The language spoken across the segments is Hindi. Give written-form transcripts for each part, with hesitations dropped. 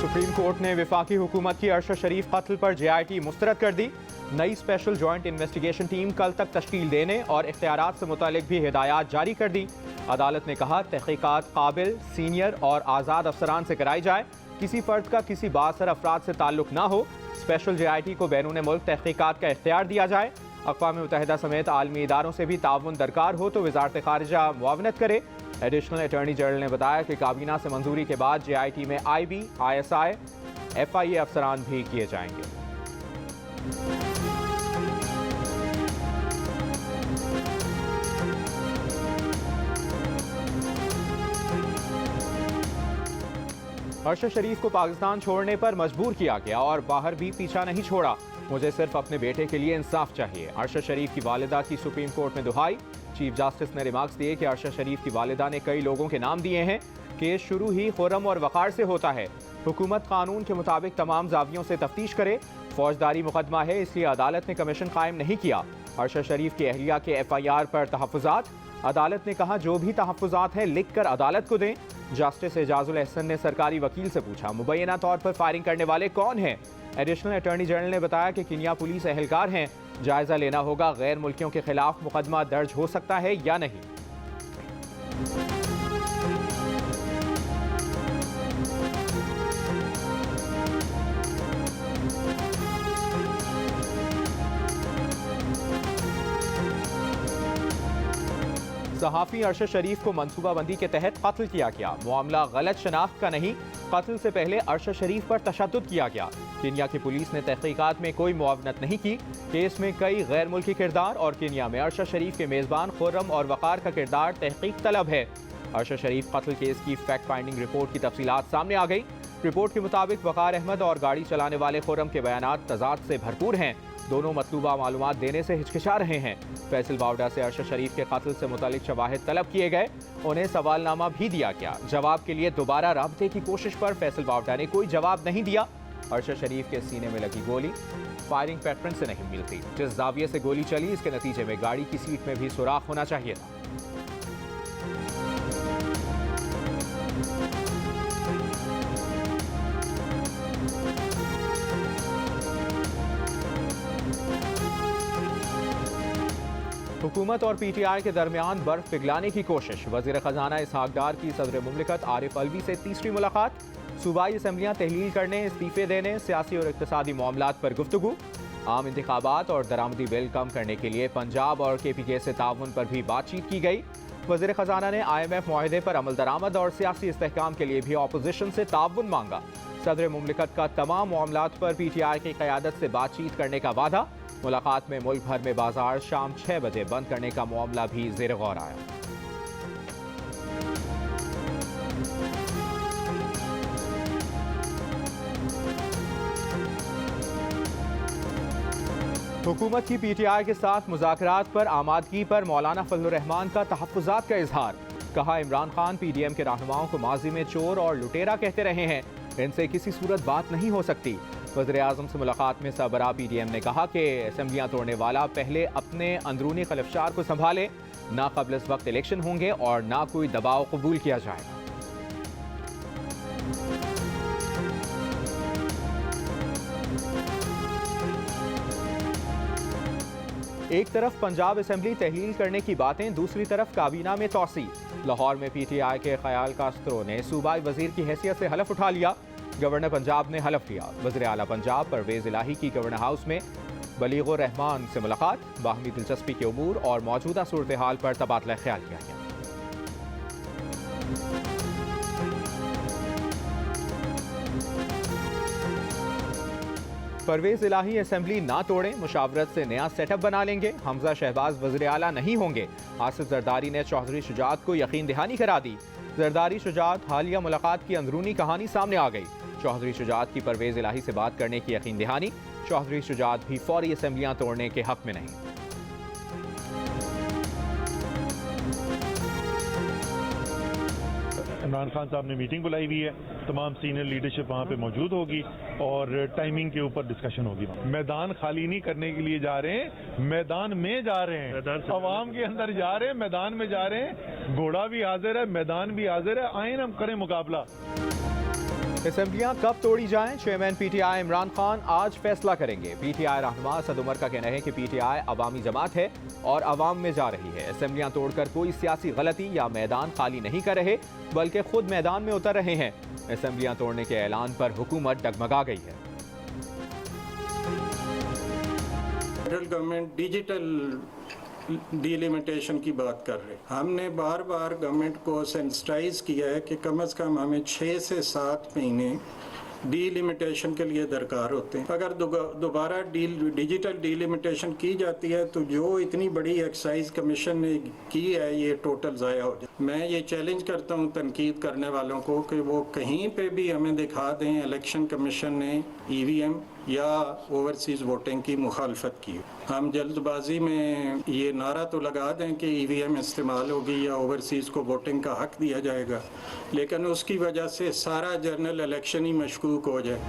सुप्रीम कोर्ट ने वफाकी हुकूमत की अरशद शरीफ कत्ल पर JIT मुस्तरद कर दी। नई स्पेशल जॉइंट इन्वेस्टिगेशन टीम कल तक तश्कील देने और इख्तियारात से मुतालिक भी हिदायत जारी कर दी। अदालत ने कहा तहकीकात काबिल, सीनियर और आज़ाद अफसरान से कराई जाए, किसी फर्द का किसी बासर अफराद से ताल्लुक ना हो। स्पेशल JIT को बैरून मुल्क तहकीकात का इख्तियार दिया जाए। अक़वाम मुत्तहिदा समेत आलमी इदारों से भी ताउन दरकार हो तो वज़ारत ख़ारिजा मुआवनत करे। एडिशनल अटॉर्नी जनरल ने बताया कि काबीना से मंजूरी के बाद JIT में IB, ISI, FIA अफसरान भी किए जाएंगे। अरशद शरीफ को पाकिस्तान छोड़ने पर मजबूर किया गया और बाहर भी पीछा नहीं छोड़ा। मुझे सिर्फ अपने बेटे के लिए इंसाफ चाहिए। अरशद शरीफ की वालिदा की सुप्रीम कोर्ट में दुहाई। चीफ जस्टिस ने रिमार्क्स दिए कि अरशद शरीफ की वालिदा ने कई लोगों के नाम दिए हैं। केस शुरू ही खुर्रम और वक़ार से होता है। हुकूमत कानून के मुताबिक तमाम जावियों से तफ्तीश करे। फौजदारी मुकदमा है, इसलिए अदालत ने कमीशन कायम नहीं किया। अरशद शरीफ की अहलिया के FIR पर तहफ़्फ़ुज़ात। अदालत ने कहा जो भी तहफ़्फ़ुज़ात हैं लिख कर अदालत को दें। जस्टिस एजाजुल अहसन ने सरकारी वकील से पूछा मुबैना तौर पर फायरिंग करने वाले कौन हैं। एडिशनल अटॉर्नी जनरल ने बताया कि किनिया पुलिस एहलकार हैं, जायजा लेना होगा गैर मुल्कियों के खिलाफ मुकदमा दर्ज हो सकता है या नहीं। सहाफ़ी अरशद शरीफ को मनसूबाबंदी के तहत कत्ल किया गया। मामला गलत शनाख्त का नहीं, कत्ल से पहले अरशद शरीफ पर तशद्दुद किया गया। केन्या की पुलिस ने तहकीकात में कोई मुआवनत नहीं की। केस में कई गैर मुल्की किरदार और केन्या में अरशद शरीफ के मेज़बान खुर्रम और वक़ार का किरदार तहकीक तलब है। अरशद शरीफ कत्ल केस की फैक्ट फाइंडिंग रिपोर्ट की तफसीलात सामने आ गई। रिपोर्ट के मुताबिक वक़ार अहमद और गाड़ी चलाने वाले खुर्रम के बयानात तज़ाद से भरपूर हैं। दोनों मतलूबा मालूमात देने से हिचकिचा रहे हैं। फैसल बावडा से अरशद शरीफ के कत्ल से मुतालिक शवाहिद तलब किए गए। उन्हें सवालनामा भी दिया गया। जवाब के लिए दोबारा राब्ते की कोशिश पर फैसल बावडा ने कोई जवाब नहीं दिया। अरशद शरीफ के सीने में लगी गोली फायरिंग पैटर्न से नहीं मिलती। जिस जाविये से गोली चली इसके नतीजे में गाड़ी की सीट में भी सुराख होना चाहिए था। हुकूमत और PTI के दरमियान बर्फ पिघलाने की कोशिश। वज़ीर ख़जाना इसहाक डार की सदर मुमलिकत आरिफ अलवी से तीसरी मुलाकात। सूबाई असम्बलियाँ तहलील करने, इस्तीफ़े देने, सियासी और इक़्तिसादी मामलात पर गुफ्तगू। आम इंतखाबात और दरामदी बिल कम करने के लिए पंजाब और KPK से ताउन पर भी बातचीत की गई। वज़ीर ख़जाना ने IMF मुआहदे पर अमल दरामद और सियासी इस्तेहकाम के लिए भी अपोजिशन से ताउन मांगा। सदर मुमलिकत का तमाम मामलात पर PTI की क़यादत से बातचीत करने का वादा। मुलाकात में मुल्क भर में बाजार शाम 6 बजे बंद करने का मामला भी ज़ेर गौर आया। हुकूमत की PTI के साथ मुज़ाकरात पर आमादगी पर मौलाना फजलुर रहमान का तहफ़्फ़ुज़ात का इजहार। कहा इमरान खान PDM के रहनुमाओं को माजी में चोर और लुटेरा कहते रहे हैं, इनसे किसी सूरत बात नहीं हो सकती। वज़ीर आज़म से मुलाकात में सरबराह PDM ने कहा कि असम्बलियाँ तोड़ने वाला पहले अपने अंदरूनी खलफशार को संभाले, ना क़ब्ल इस वक्त इलेक्शन होंगे और ना कोई दबाव कबूल किया जाएगा। एक तरफ पंजाब असम्बली तहलील करने की बातें, दूसरी तरफ काबीना में तोसी। लाहौर में PTI के ख्याल कास्तरों ने सूबाई वजीर की हैसियत से हलफ उठा लिया। गवर्नर पंजाब ने हलफ लिया। वज़ीर आला पंजाब परवेज़ इलाही की गवर्नर हाउस में बलीगुर रहमान से मुलाकात। बाहमी दिलचस्पी के उमूर और मौजूदा सूरत हाल पर तबादला ख्याल किया गया। परवेज़ इलाही असम्बली ना तोड़ें, मुशावरत से नया सेटअप बना लेंगे। हमजा शहबाज वज़ीर आला नहीं होंगे। आसिफ जरदारी ने चौधरी शुजात को यकीन दहानी करा दी। जरदारी शुजात हालिया मुलाकात की अंदरूनी कहानी सामने आ गई। चौधरी शुजात की परवेज़ इलाही से बात करने की यकीन दहानी। चौधरी शुजात भी फौरी असम्बलियाँ तोड़ने के हक में नहीं। इमरान खान साहब ने मीटिंग बुलाई हुई है, तमाम सीनियर लीडरशिप वहाँ पे मौजूद होगी और टाइमिंग के ऊपर डिस्कशन होगी। मैदान खाली नहीं करने के लिए जा रहे हैं, मैदान में जा रहे हैं, अवाम के अंदर जा रहे हैं, मैदान में जा रहे हैं। घोड़ा भी हाजिर है, मैदान भी हाजिर है, आए हम करें मुकाबला। असेंबलियां कब तोड़ी जाएं, चेयरमैन पीटीआई इमरान खान आज फैसला करेंगे। पीटीआई रहनुमा असद उमर का कहना है कि पीटीआई अवामी जमात है और अवाम में जा रही है। असेंबलियां तोड़कर कोई सियासी गलती या मैदान खाली नहीं कर रहे, बल्कि खुद मैदान में उतर रहे हैं। असेंबलियां तोड़ने के ऐलान पर हुकूमत डगमगा गई है। फेडरल गवर्नमेंट डिजिटल डीलिमिटेशन की बात कर रहे हैं। हमने बार बार गवर्नमेंट को सेंसिटाइज किया है कि कम से कम हमें 6 से 7 महीने डीलिमिटेशन के लिए दरकार होते हैं। अगर दोबारा डिजिटल डीलिमिटेशन की जाती है तो जो इतनी बड़ी एक्साइज कमीशन ने की है ये टोटल ज़ाया हो जाए। मैं ये चैलेंज करता हूँ तनकीद करने वालों को कि वो कहीं पे भी हमें दिखा दें इलेक्शन कमीशन ने ईवीएम या ओवरसीज़ वोटिंग की मुखालफत की। हम जल्दबाजी में ये नारा तो लगा दें कि ईवीएम इस्तेमाल होगी या ओवरसीज़ को वोटिंग का हक दिया जाएगा, लेकिन उसकी वजह से सारा जनरल इलेक्शन ही मशकूक हो जाए।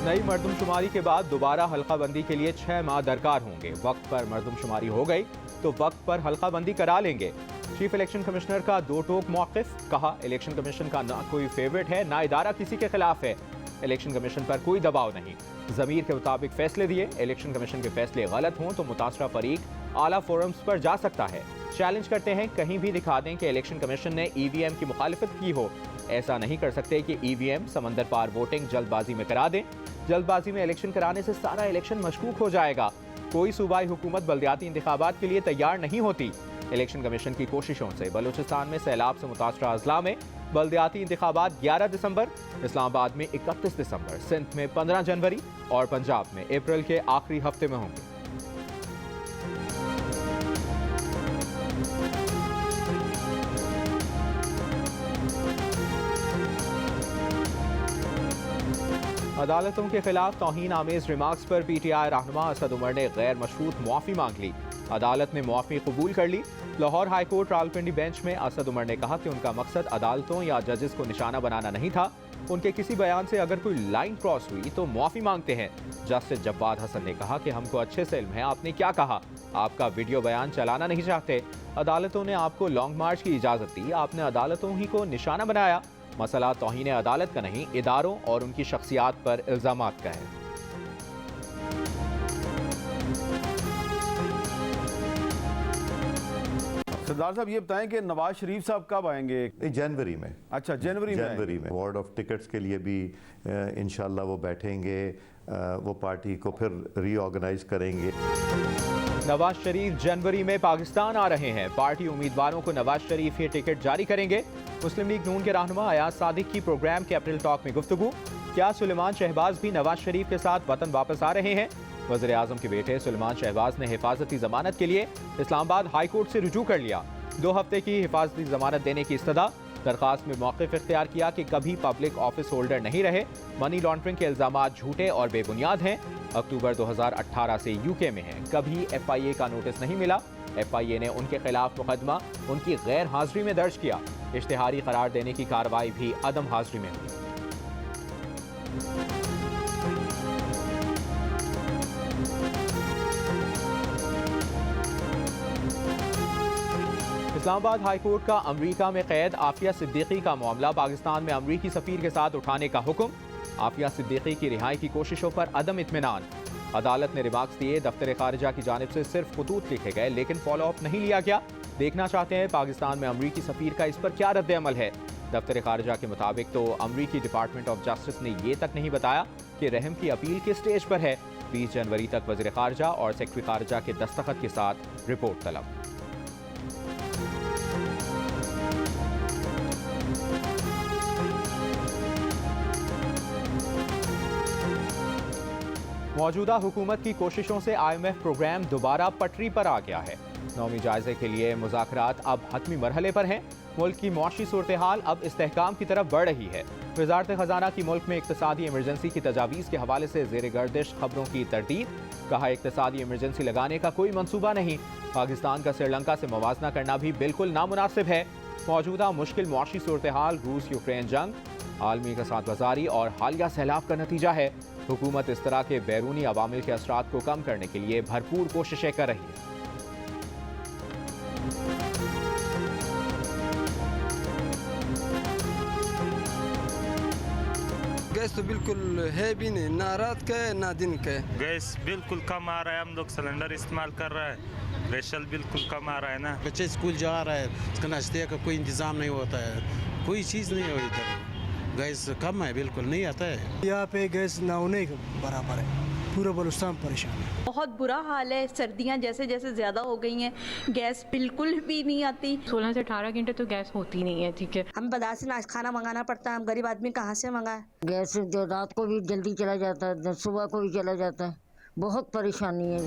नई मरदमशुमारी के बाद दोबारा हल्काबंदी के लिए 6 माह दरकार होंगे। वक्त पर मरदमशुमारी हो गई तो वक्त पर हल्काबंदी करा लेंगे। चीफ इलेक्शन कमिश्नर का दो टोक मौक़िफ़, कहा इलेक्शन कमीशन का ना कोई फेवरेट है ना इदारा किसी के खिलाफ है। इलेक्शन कमीशन पर कोई दबाव नहीं, ज़मीर के मुताबिक फैसले दिए। इलेक्शन कमीशन के फैसले गलत हों तो मुतासरा फरीक आला फोरम्स पर जा सकता है। चैलेंज करते हैं कहीं भी दिखा दें कि इलेक्शन कमीशन ने ईवीएम की मुखालिफत की हो। ऐसा नहीं कर सकते कि ईवीएम समंदर पार वोटिंग जल्दबाजी में करा दें। जल्दबाजी में इलेक्शन कराने से सारा इलेक्शन मशकूक हो जाएगा। कोई सूबाई हुकूमत बल्दियाती इंतखाबात के लिए तैयार नहीं होती। इलेक्शन कमीशन की कोशिशों से बलूचिस्तान में सैलाब से मुतासरा अजला में बल्दियाती इंतखाबात 11 दिसंबर, इस्लामाबाद में 31 दिसंबर, सिंध में 15 जनवरी और पंजाब में अप्रैल के आखिरी हफ्ते में होंगे। अदालतों के खिलाफ तौहीन आमेज रिमार्क्स पर पीटीआई रहनुमा असद उमर ने गैर मशरूत मुआफ़ी मांग ली। अदालत ने मुआफ़ी कबूल कर ली। लाहौर हाईकोर्ट रावलपिंडी बेंच में असद उमर ने कहा कि उनका मकसद अदालतों या जजेस को निशाना बनाना नहीं था। उनके किसी बयान से अगर कोई लाइन क्रॉस हुई तो मुआफ़ी मांगते हैं। जस्टिस जब्बाद हसन ने कहा कि हमको अच्छे से इल्म है आपने क्या कहा, आपका वीडियो बयान चलाना नहीं चाहते। अदालतों ने आपको लॉन्ग मार्च की इजाज़त दी, आपने अदालतों ही को निशाना बनाया। मसला तौहीन अदालत का नहीं, इदारों और उनकी शख्सियात पर इल्ज़ामात का है। सरदार साहब ये बताएं कि नवाज शरीफ साहब कब आएंगे? जनवरी में। अच्छा, जनवरी में बोर्ड ऑफ टिकट्स के लिए भी इंशाल्लाह वो बैठेंगे, वो पार्टी को फिर रीऑर्गेनाइज करेंगे। नवाज शरीफ जनवरी में पाकिस्तान आ रहे हैं। पार्टी उम्मीदवारों को नवाज शरीफ ही टिकट जारी करेंगे। मुस्लिम लीग नून के रहनुमा अयाज सादिक की प्रोग्राम कैपिटल टॉक में गुफ्तगू। क्या सुलेमान शहबाज भी नवाज शरीफ के साथ वतन वापस आ रहे हैं? वज़ीर आज़म के बेटे सुलेमान शहबाज ने हिफाजती जमानत के लिए इस्लामाबाद हाई कोर्ट से रुजू कर लिया। 2 हफ्ते की हिफाजती जमानत देने की इस्तदा। दरखास्त में मौक़िफ़ इख्तियार किया कि कभी पब्लिक ऑफिस होल्डर नहीं रहे। मनी लॉन्ड्रिंग के इल्ज़ामात झूठे और बेबुनियाद हैं। अक्टूबर 2018 से यूके में हैं। कभी FIA का नोटिस नहीं मिला। FIA ने उनके खिलाफ मुकदमा उनकी गैर हाजिरी में दर्ज किया। इश्तिहारी करार देने की कार्रवाई भी अदम हाजिरी में हुई। इस्लामाबाद हाईकोर्ट का अमरीका में कैद आफिया सिद्दीकी का मामला। पाकिस्तान में अमरीकी सफीर के साथ उठाने का हुक्म। आफिया सिद्दीकी की रिहाई की कोशिशों पर अदम इत्मीनान। अदालत ने रिमार्क्स दिए, दफ्तर खारिजा की जानिब से सिर्फ खतूत लिखे गए लेकिन फॉलो अप नहीं लिया गया। देखना चाहते हैं पाकिस्तान में अमरीकी सफीर का इस पर क्या रद्द अमल है। दफ्तर खारिजा के मुताबिक तो अमरीकी डिपार्टमेंट ऑफ जस्टिस ने यह तक नहीं बताया कि रहम की अपील किस स्टेज पर है। 20 जनवरी तक वज़ीर खारिजा और सेक्रेटरी खारिजा के दस्तखत के साथ रिपोर्ट तलब। मौजूदा हुकूमत की कोशिशों से IMF प्रोग्राम दोबारा पटरी पर आ गया है। नौवीं जायजे के लिए मुज़ाकरात अब हतमी मरहले पर हैं। मुल्क की मौशी सूरत हाल अब इस्तेहकाम की तरफ बढ़ रही है। वज़ारत ख़ज़ाना की मुल्क में इक़्तिसादी इमरजेंसी की तजावीज़ के हवाले से ज़ेर गर्दिश खबरों की तरतीब। कहा इक़्तिसादी इमरजेंसी लगाने का कोई मनसूबा नहीं। पाकिस्तान का श्रीलंका से मुवाजना करना भी बिल्कुल नामुनासिब है। मौजूदा मुश्किल मौशी सूरत हाल रूस यूक्रेन जंग, आलमी कसात बाज़ारी और हालिया सैलाब का नतीजा है। हुकूमत इस तरह के बैरूनी अवामिल के असरात को कम करने के लिए भरपूर कोशिशें कर रही है। गैस तो बिल्कुल है भी नहीं, ना रात का है ना दिन का है। गैस बिल्कुल कम आ रहा है, हम लोग सिलेंडर इस्तेमाल कर रहा है, रेशल बिल्कुल कम आ रहा है ना। बच्चे स्कूल जा रहा है, उसका नाश्ते का कोई इंतज़ाम नहीं होता है, कोई चीज़ नहीं है इधर। गैस कम है, बिल्कुल नहीं आता है। यहाँ पे गैस ना होने के बराबर है, पूरा बलुस्तान परेशान है। बहुत बुरा हाल है, सर्दियाँ जैसे जैसे ज़्यादा हो गई हैं, गैस बिल्कुल भी नहीं आती। 16 से 18 घंटे तो गैस होती नहीं है, ठीक है। हम बाजार से खाना मंगाना पड़ता है, हम गरीब आदमी कहाँ से मंगाए। गैस जो रात को भी जल्दी चला जाता है, सुबह को भी चला जाता है, बहुत परेशानी है।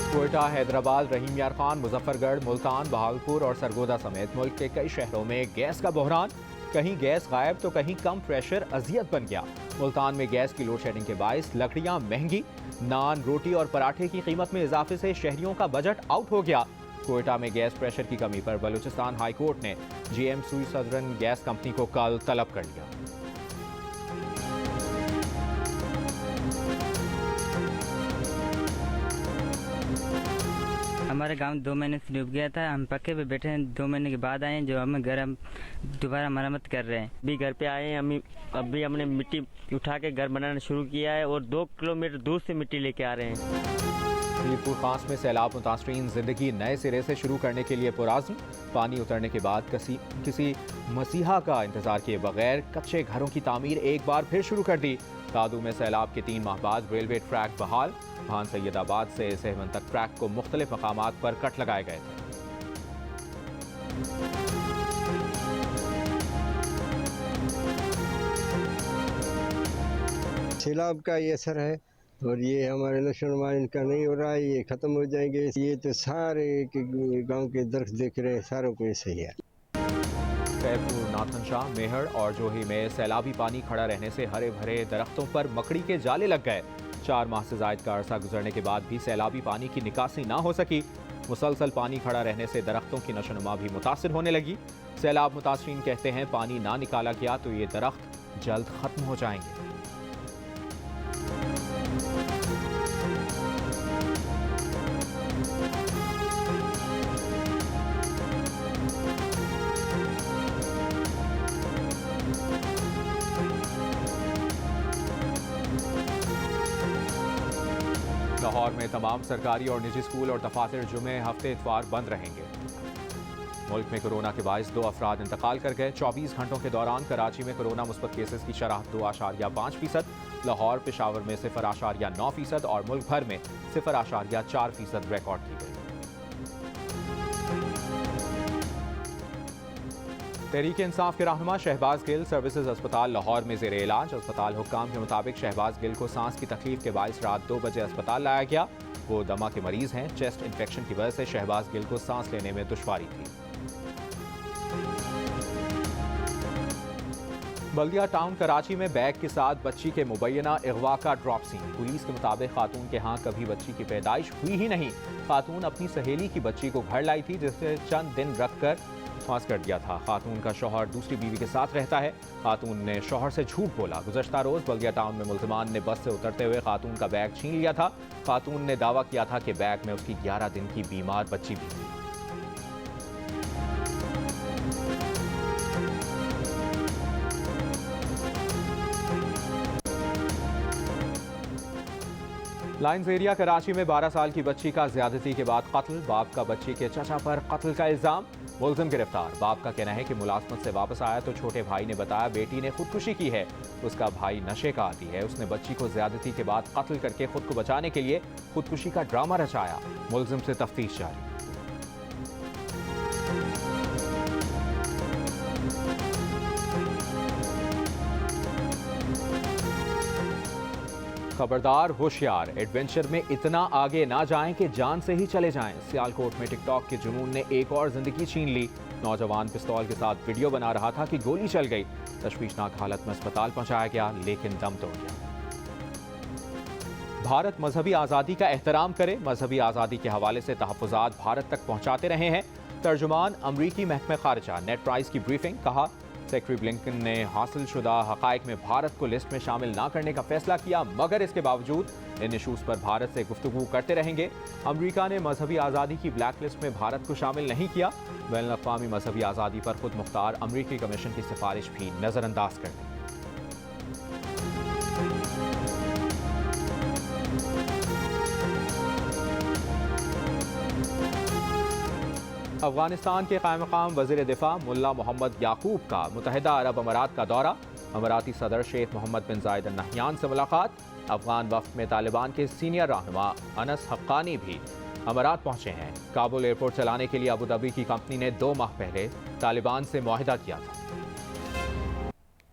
कोयटा, हैदराबाद, रहीम यार खान, मुजफ्फरगढ़, मुल्तान, बहावलपुर और सरगोदा समेत मुल्क के कई शहरों में गैस का बहरान। कहीं गैस गायब तो कहीं कम प्रेशर अजियत बन गया। मुल्तान में गैस की लोड शेडिंग के बायस लकड़ियां महंगी, नान, रोटी और पराठे की कीमत में इजाफे से शहरियों का बजट आउट हो गया। कोयटा में गैस प्रेशर की कमी पर बलूचिस्तान हाई कोर्ट ने GM सदरन गैस कंपनी को कल तलब कर लिया। हमारे गांव 2 महीने से डूब गया था, हम पक्के पे बैठे हैं, 2 महीने के बाद आए हैं, जो हमें घर हम दोबारा मरम्मत कर रहे हैं। भी घर पे आए हैं, हम अभी हमने मिट्टी उठा के घर बनाना शुरू किया है और 2 किलोमीटर दूर से मिट्टी लेके आ रहे हैं। मीरपुर खास में सैलाब मुतासरीन जिंदगी नए सिरे से शुरू करने के लिए पुराज़्म। पानी उतरने के बाद किसी मसीहा का इंतजार किए बगैर कच्चे घरों की तामीर एक बार फिर शुरू कर दी। कादू में सैलाब के 3 माह बाद रेलवे ट्रैक बहाल। भान सैयदाबाद से सहवन तक ट्रैक को मुख्तलिफ मकामात पर कट लगाए गए थे। सैलाब का ये असर है और ये हमारे नशोनुमा इनका नहीं हो रहा है, ये ख़त्म हो जाएंगे। ये तो सारे गांव के दरख्त देख रहे हैं, सारों को सही है। कैफपुर, नाथनशाह, मेहड़ और जोही में सैलाबी पानी खड़ा रहने से हरे भरे दरख्तों पर मकड़ी के जाले लग गए। 4 माह से जायद का अरसा गुजरने के बाद भी सैलाबी पानी की निकासी ना हो सकी। मुसलसल पानी खड़ा रहने से दरख्तों की नशोनुमा भी मुतासिर होने लगी। सैलाब मुतासरीन कहते हैं पानी ना निकाला गया तो ये दरख्त जल्द खत्म हो जाएंगे। लाहौर में तमाम सरकारी और निजी स्कूल और दफातर जुमे हफ्ते इतवार बंद रहेंगे। मुल्क में कोरोना के बायस 2 अफराद इंतकाल कर गए। 24 घंटों के दौरान कराची में कोरोना मुस्बत केसेस की शरह 2.5%, लाहौर पेशावर में 0.9% और मुल्क भर में 0.4% रिकॉर्ड की गई। तहरीक इंसाफ के रहनुमा शहबाज गिल सर्विसेज अस्पताल लाहौर में ज़ेरे इलाज। अस्पताल हुक्काम के मुताबिक शहबाज गिल को सांस की तकलीफ के बायस रात 2 बजे अस्पताल लाया गया। वो दमा के मरीज हैं। चेस्ट इन्फेक्शन की वजह से शहबाज गिल को सांस लेने में दुश्वारी थी। बल्दिया टाउन कराची में बैग के साथ बच्ची के मुबैना अगवा का ड्रॉप सीन। पुलिस के मुताबिक खातून के यहाँ कभी बच्ची की पैदाइश हुई ही नहीं। खातून अपनी सहेली की बच्ची को घर लाई थी, जिसे चंद दिन रखकर फांस कर दिया था। खातून का शौहर दूसरी बीवी के साथ रहता है। खातून ने शौहर से झूठ बोला। गुज़श्ता रोज़ बल्दिया टाउन में मुल्ज़िमान ने बस से उतरते हुए खातून का बैग छीन लिया था। खातून ने दावा किया था कि बैग में उसकी 11 दिन की बीमार बच्ची भी थी। लाइन्स एरिया कराची में 12 साल की बच्ची का ज्यादती के बाद कत्ल। बाप का बच्ची के चचा पर कत्ल का इल्जाम। मुलजिम गिरफ्तार। बाप का कहना है कि मुलाजमत से वापस आया तो छोटे भाई ने बताया बेटी ने खुदकुशी की है। उसका भाई नशे का आदी है। उसने बच्ची को ज्यादती के बाद कत्ल करके खुद को बचाने के लिए खुदकुशी का ड्रामा रचाया। मुलजिम से तफ्तीश जारी। खबरदार, होशियार, एडवेंचर में इतना आगे ना जाएं कि जान से ही चले जाएं। सियालकोट में टिकटॉक के जुनून ने एक और जिंदगी छीन ली। नौजवान पिस्तौल के साथ वीडियो बना रहा था कि गोली चल गई। तशवीशनाक हालत में अस्पताल पहुंचाया गया, लेकिन दम तोड़ गया। भारत मजहबी आज़ादी का एहतराम करे। मजहबी आज़ादी के हवाले से तहफ़्फ़ुज़ात भारत तक पहुंचाते रहे हैं। तर्जुमान अमरीकी महकमे खारिजा। नेट प्राइस की ब्रीफिंग। कहा, सेक्रेटरी ब्लिंकन ने हासिल शुदा हक़ाइक़ में भारत को लिस्ट में शामिल ना करने का फैसला किया, मगर इसके बावजूद इन इशूज़ पर भारत से गुफ्तगू करते रहेंगे। अमरीका ने मजहबी आज़ादी की ब्लैक लिस्ट में भारत को शामिल नहीं किया। बैनुल-अक़वामी मजहबी आज़ादी पर खुद मुख्तार अमरीकी कमीशन की सिफारिश भी नज़रअंदाज कर दी। अफगानिस्तान के कायम मकाम वज़ीर दिफा मुल्ला मोहम्मद याकूब का मुत्तहिदा अरब अमारात का दौरा। अमाराती सदर शेख मोहम्मद बिन जायद अल नहयान से मुलाकात। अफगान वफ्द में तालिबान के सीनियर रहनुमा अनस हक्कानी भी अमारात पहुंचे हैं। काबुल एयरपोर्ट चलाने के लिए अबू धाबी की कंपनी ने 2 माह पहले तालिबान से मुआहिदा किया था।